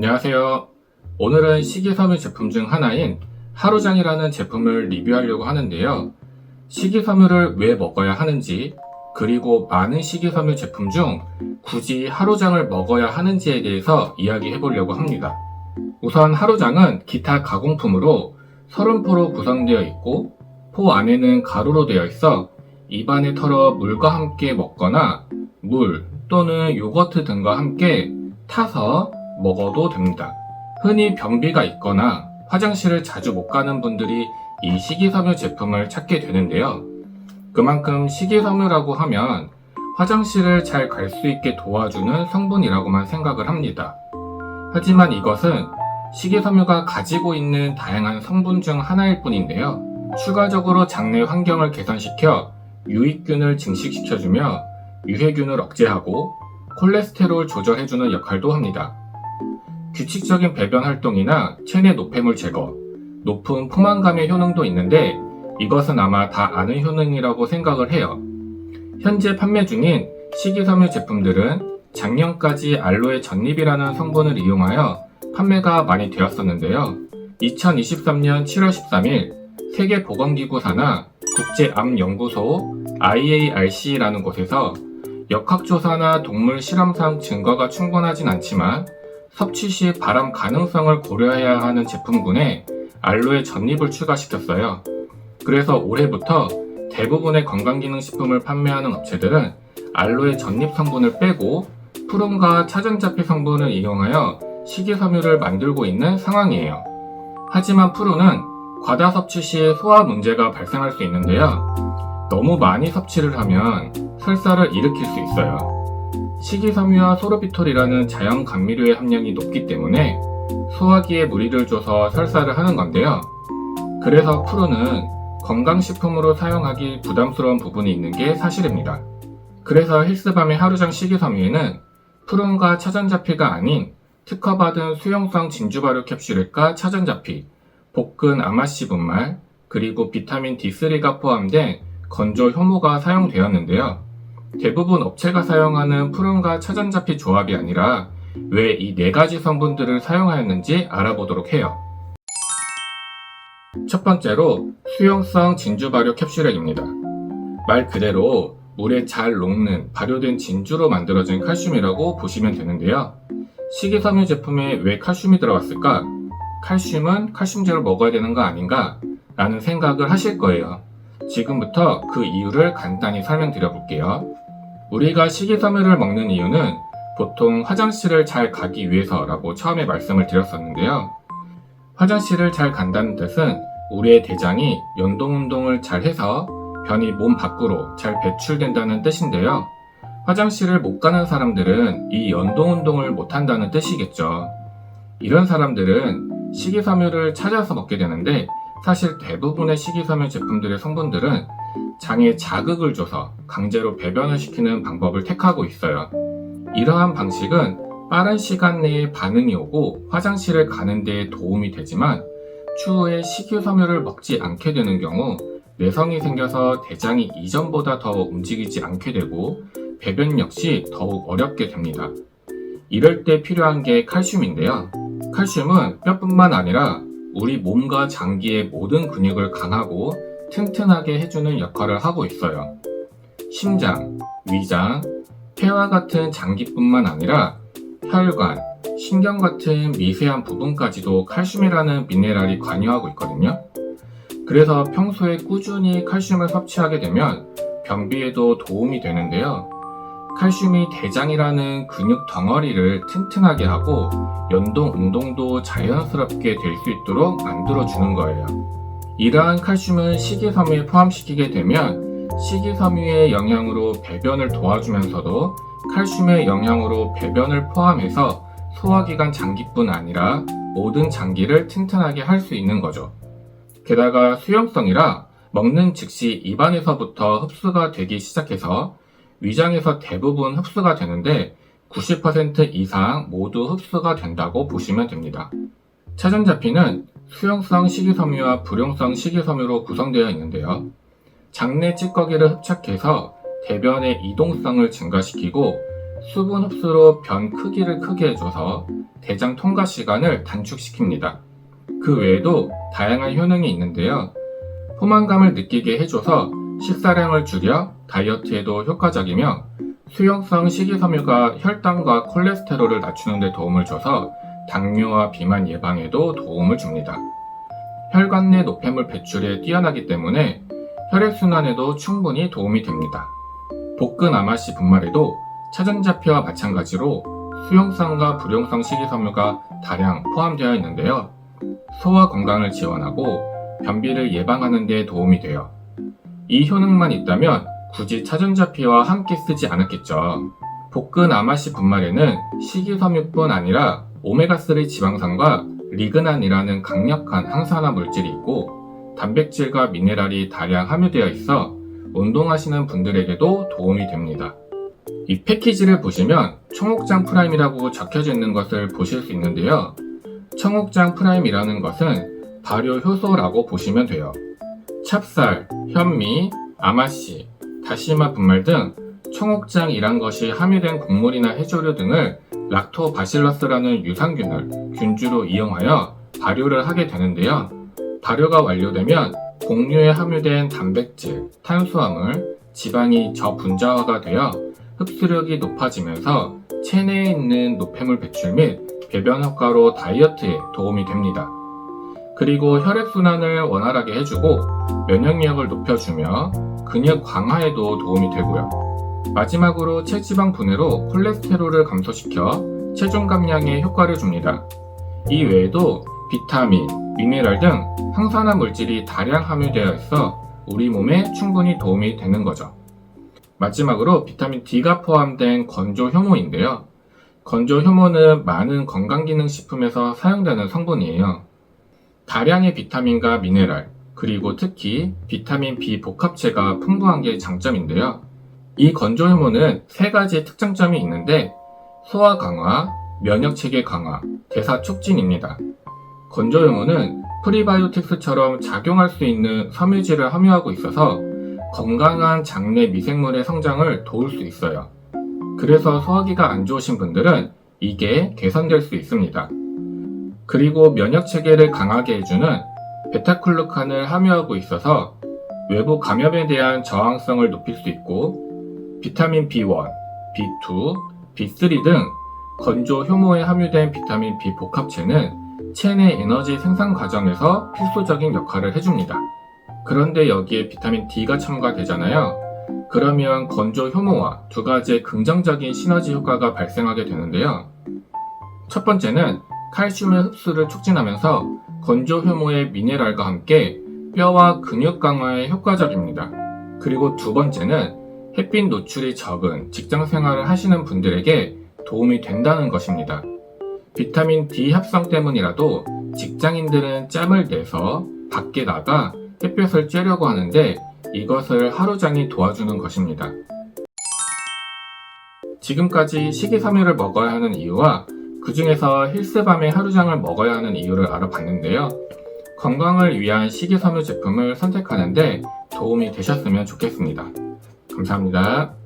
안녕하세요. 오늘은 식이섬유 제품 중 하나인 하루장이라는 제품을 리뷰하려고 하는데요. 식이섬유를 왜 먹어야 하는지, 그리고 많은 식이섬유 제품 중 굳이 하루장을 먹어야 하는지에 대해서 이야기해 보려고 합니다. 우선 하루장은 기타 가공품으로 30포로 구성되어 있고, 포 안에는 가루로 되어 있어 입안에 털어 물과 함께 먹거나 물 또는 요거트 등과 함께 타서 먹어도 됩니다. 흔히 변비가 있거나 화장실을 자주 못 가는 분들이 이 식이섬유 제품을 찾게 되는데요. 그만큼 식이섬유라고 하면 화장실을 잘 갈 수 있게 도와주는 성분이라고만 생각을 합니다. 하지만 이것은 식이섬유가 가지고 있는 다양한 성분 중 하나일 뿐인데요. 추가적으로 장내 환경을 개선시켜 유익균을 증식시켜주며 유해균을 억제하고 콜레스테롤 조절해주는 역할도 합니다. 규칙적인 배변 활동이나 체내 노폐물 제거, 높은 포만감의 효능도 있는데 이것은 아마 다 아는 효능이라고 생각을 해요. 현재 판매 중인 식이섬유 제품들은 작년까지 알로에 전립이라는 성분을 이용하여 판매가 많이 되었었는데요. 2023년 7월 13일 세계보건기구 산하 국제암연구소 IARC라는 곳에서 역학조사나 동물 실험상 증거가 충분하진 않지만 섭취 시 발암 가능성을 고려해야 하는 제품군에 알로에 전립을 추가시켰어요. 그래서 올해부터 대부분의 건강기능식품을 판매하는 업체들은 알로에 전립 성분을 빼고 푸른과 차전자피 성분을 이용하여 식이섬유를 만들고 있는 상황이에요. 하지만 푸른은 과다 섭취 시 소화 문제가 발생할 수 있는데요. 너무 많이 섭취를 하면 설사를 일으킬 수 있어요. 식이섬유와 소르비톨이라는 자연 감미료의 함량이 높기 때문에 소화기에 무리를 줘서 설사를 하는 건데요. 그래서 푸른은 건강식품으로 사용하기 부담스러운 부분이 있는 게 사실입니다. 그래서 헬스밤의 하루장 식이섬유에는 푸른과 차전자피가 아닌 특허받은 수용성 진주발효 캡슐과 차전자피, 볶은 아마씨 분말, 그리고 비타민 D3가 포함된 건조 효모가 사용되었는데요. 대부분 업체가 사용하는 푸른과 차전자피 조합이 아니라 왜 이 4가지 성분들을 사용하였는지 알아보도록 해요. 첫 번째로 수용성 진주발효 캡슐액입니다. 말 그대로 물에 잘 녹는 발효된 진주로 만들어진 칼슘이라고 보시면 되는데요. 식이섬유 제품에 왜 칼슘이 들어갔을까? 칼슘은 칼슘제로 먹어야 되는 거 아닌가? 라는 생각을 하실 거예요. 지금부터 그 이유를 간단히 설명드려 볼게요. 우리가 식이섬유를 먹는 이유는 보통 화장실을 잘 가기 위해서라고 처음에 말씀을 드렸었는데요. 화장실을 잘 간다는 뜻은 우리의 대장이 연동운동을 잘 해서 변이 몸 밖으로 잘 배출된다는 뜻인데요. 화장실을 못 가는 사람들은 이 연동운동을 못 한다는 뜻이겠죠. 이런 사람들은 식이섬유를 찾아서 먹게 되는데 사실 대부분의 식이섬유 제품들의 성분들은 장에 자극을 줘서 강제로 배변을 시키는 방법을 택하고 있어요. 이러한 방식은 빠른 시간 내에 반응이 오고 화장실을 가는 데 도움이 되지만 추후에 식이섬유를 먹지 않게 되는 경우 내성이 생겨서 대장이 이전보다 더 움직이지 않게 되고 배변 역시 더욱 어렵게 됩니다. 이럴 때 필요한 게 칼슘인데요. 칼슘은 뼈뿐만 아니라 우리 몸과 장기의 모든 근육을 강하고 튼튼하게 해주는 역할을 하고 있어요. 심장, 위장, 폐와 같은 장기뿐만 아니라 혈관, 신경 같은 미세한 부분까지도 칼슘이라는 미네랄이 관여하고 있거든요. 그래서 평소에 꾸준히 칼슘을 섭취하게 되면 변비에도 도움이 되는데요. 칼슘이 대장이라는 근육 덩어리를 튼튼하게 하고 연동 운동도 자연스럽게 될 수 있도록 만들어주는 거예요. 이러한 칼슘을 식이섬유에 포함시키게 되면 식이섬유의 영향으로 배변을 도와주면서도 칼슘의 영향으로 배변을 포함해서 소화기관 장기뿐 아니라 모든 장기를 튼튼하게 할 수 있는 거죠. 게다가 수용성이라 먹는 즉시 입안에서부터 흡수가 되기 시작해서 위장에서 대부분 흡수가 되는데 90% 이상 모두 흡수가 된다고 보시면 됩니다. 차전자피는 수용성 식이섬유와 불용성 식이섬유로 구성되어 있는데요. 장내 찌꺼기를 흡착해서 대변의 이동성을 증가시키고 수분 흡수로 변 크기를 크게 해줘서 대장 통과 시간을 단축시킵니다. 그 외에도 다양한 효능이 있는데요. 포만감을 느끼게 해줘서 식사량을 줄여 다이어트에도 효과적이며 수용성 식이섬유가 혈당과 콜레스테롤을 낮추는 데 도움을 줘서 당뇨와 비만 예방에도 도움을 줍니다. 혈관 내 노폐물 배출에 뛰어나기 때문에 혈액순환에도 충분히 도움이 됩니다. 볶은 아마씨 분말에도 차전자피와 마찬가지로 수용성과 불용성 식이섬유가 다량 포함되어 있는데요. 소화 건강을 지원하고 변비를 예방하는 데 도움이 돼요. 이 효능만 있다면 굳이 차전자피와 함께 쓰지 않았겠죠. 볶은 아마씨 분말에는 식이섬유뿐 아니라 오메가3 지방산과 리그난이라는 강력한 항산화 물질이 있고 단백질과 미네랄이 다량 함유되어 있어 운동하시는 분들에게도 도움이 됩니다. 이 패키지를 보시면 청옥장 프라임이라고 적혀져 있는 것을 보실 수 있는데요. 청옥장 프라임이라는 것은 발효 효소라고 보시면 돼요. 찹쌀, 현미, 아마씨, 다시마 분말 등 청옥장이란 것이 함유된 곡물이나 해조류 등을 락토바실러스라는 유산균을 균주로 이용하여 발효를 하게 되는데요. 발효가 완료되면 곡류에 함유된 단백질, 탄수화물, 지방이 저분자화가 되어 흡수력이 높아지면서 체내에 있는 노폐물 배출 및 배변 효과로 다이어트에 도움이 됩니다. 그리고 혈액순환을 원활하게 해주고 면역력을 높여주며 근육 강화에도 도움이 되고요. 마지막으로 체지방 분해로 콜레스테롤을 감소시켜 체중 감량에 효과를 줍니다. 이 외에도 비타민, 미네랄 등 항산화 물질이 다량 함유되어 있어 우리 몸에 충분히 도움이 되는 거죠. 마지막으로 비타민 D가 포함된 건조 효모인데요. 건조 효모는 많은 건강기능식품에서 사용되는 성분이에요. 다량의 비타민과 미네랄, 그리고 특히 비타민 B 복합체가 풍부한 게 장점인데요. 이 건조 효모는 세 가지 특장점이 있는데 소화 강화, 면역체계 강화, 대사 촉진입니다. 건조 효모는 프리바이오틱스처럼 작용할 수 있는 섬유질을 함유하고 있어서 건강한 장내 미생물의 성장을 도울 수 있어요. 그래서 소화기가 안 좋으신 분들은 이게 개선될 수 있습니다. 그리고 면역체계를 강하게 해주는 베타글루칸을 함유하고 있어서 외부 감염에 대한 저항성을 높일 수 있고 비타민 B1, B2, B3 등 건조 효모에 함유된 비타민 B 복합체는 체내 에너지 생산 과정에서 필수적인 역할을 해줍니다. 그런데 여기에 비타민 D가 첨가되잖아요. 그러면 건조 효모와 두 가지의 긍정적인 시너지 효과가 발생하게 되는데요. 첫 번째는 칼슘의 흡수를 촉진하면서 건조 효모의 미네랄과 함께 뼈와 근육 강화에 효과적입니다. 그리고 두 번째는 햇빛 노출이 적은 직장 생활을 하시는 분들에게 도움이 된다는 것입니다. 비타민 D 합성 때문이라도 직장인들은 짬을 내서 밖에 나가 햇볕을 쬐려고 하는데 이것을 하루장이 도와주는 것입니다. 지금까지 식이섬유를 먹어야 하는 이유와 그 중에서 힐스밤의 하루장을 먹어야 하는 이유를 알아봤는데요. 건강을 위한 식이섬유 제품을 선택하는데 도움이 되셨으면 좋겠습니다. 감사합니다.